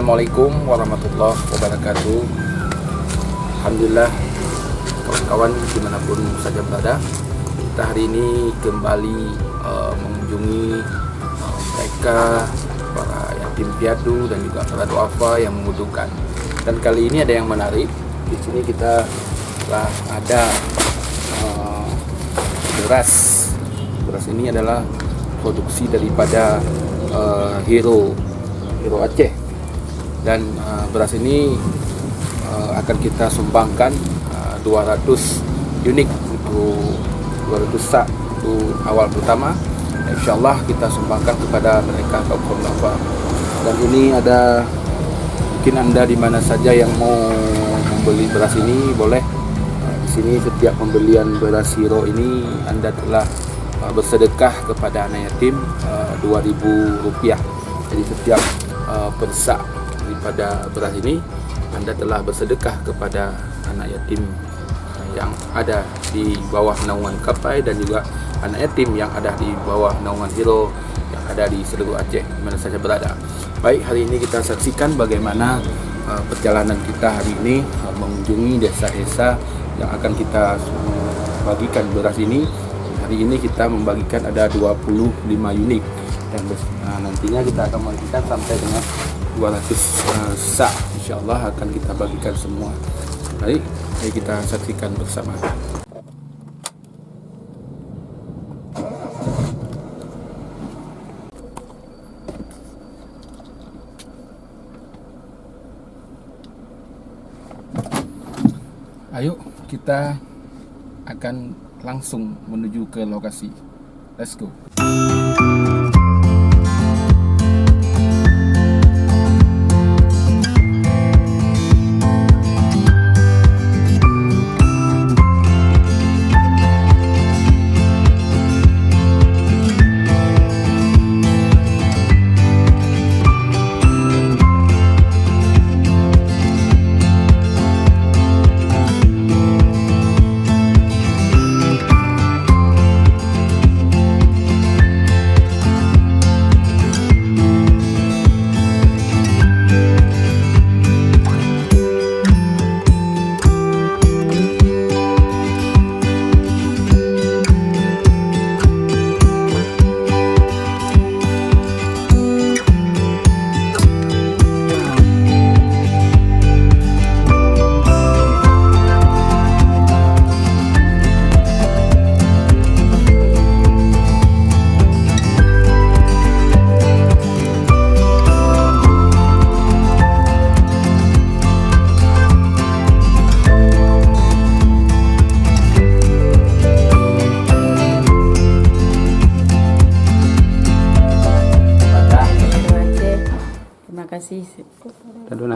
Assalamualaikum warahmatullahi wabarakatuh. Alhamdulillah, kawan-kawan dimanapun saja berada, kita hari ini kembali mengunjungi mereka, para yatim piatu dan juga para duafa yang membutuhkan. Dan kali ini ada yang menarik. Di sini kita telah ada beras. Beras ini adalah produksi daripada Hero Aceh, dan beras ini akan kita sumbangkan 200 unit untuk 200 sak untuk awal pertama. Insyaallah kita sumbangkan kepada mereka kaum duafa. Dan ini ada, mungkin Anda di mana saja yang mau membeli beras ini boleh. Di sini setiap pembelian beras Hero ini Anda telah bersedekah kepada anak yatim Rp2.000. Jadi setiap persak daripada beras ini Anda telah bersedekah kepada anak yatim yang ada di bawah naungan Kapai, dan juga anak yatim yang ada di bawah naungan Hero yang ada di seluruh Aceh, di mana saja berada. Baik, hari ini kita saksikan bagaimana perjalanan kita hari ini mengunjungi desa-desa yang akan kita bagikan beras ini. Hari ini kita membagikan ada 25 unit, dan nantinya kita akan membagikan sampai dengan 200 sak. Insyaallah akan kita bagikan semua. Baik, mari kita saksikan bersama. Ayo, kita akan langsung menuju ke lokasi. Let's go.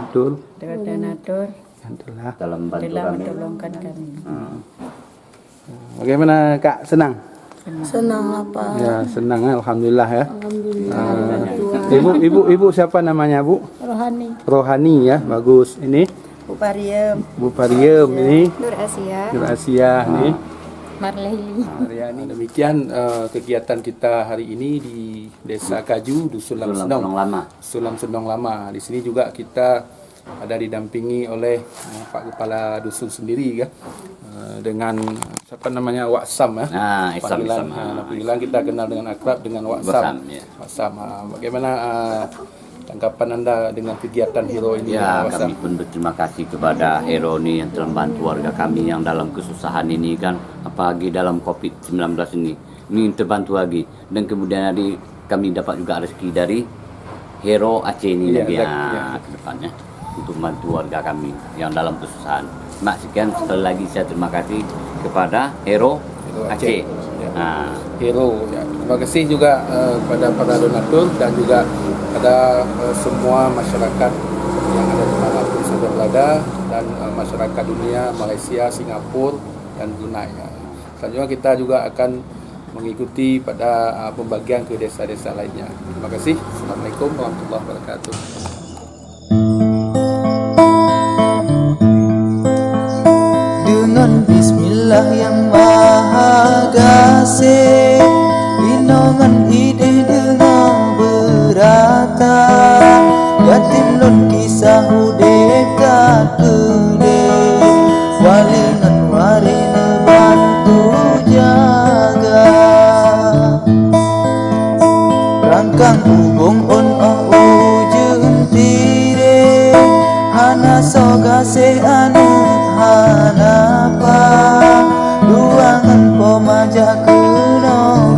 Donatur telah mentolongkan kami. Bagaimana Kak, senang? Senang lah Pak. Ya, senang, alhamdulillah ya. Alhamdulillah. Ibu siapa namanya, Bu? Rohani ya, bagus. Ini Bu Pariem ini. Nur Asia nih. Marleni. Demikian kegiatan kita hari ini di Desa Kaju, Dusun Sulam Sendong Lama. Di sini juga kita ada didampingi oleh Pak Kepala Dusun sendiri kan, dengan siapa namanya, Waksam ya. Panggilan kita kenal dengan akrab dengan Waksam. Waksam. Bagaimana tanggapan Anda dengan kegiatan Hero ini? Ya, kami pun berterima kasih kepada Hero ini yang telah membantu warga kami yang dalam kesusahan ini kan, apalagi dalam COVID-19 ini terbantu lagi. Dan kemudian kami dapat juga rezeki dari Hero Aceh ini lagi ke depannya untuk membantu warga kami yang dalam kesusahan. Sekian, sekali lagi saya terima kasih kepada Hero Aceh. Hero ya. Terima kasih juga kepada para donatur dan juga pada semua masyarakat yang ada di manapun saja berada, dan masyarakat dunia, Malaysia, Singapura dan Brunei. Selanjutnya kita juga akan mengikuti pada pembagian ke desa-desa lainnya. Terima kasih. Assalamualaikum warahmatullahi wabarakatuh. Dengan Bismillah yang Maha Kasih, inongan ide dengan berata, yatim lon hold on.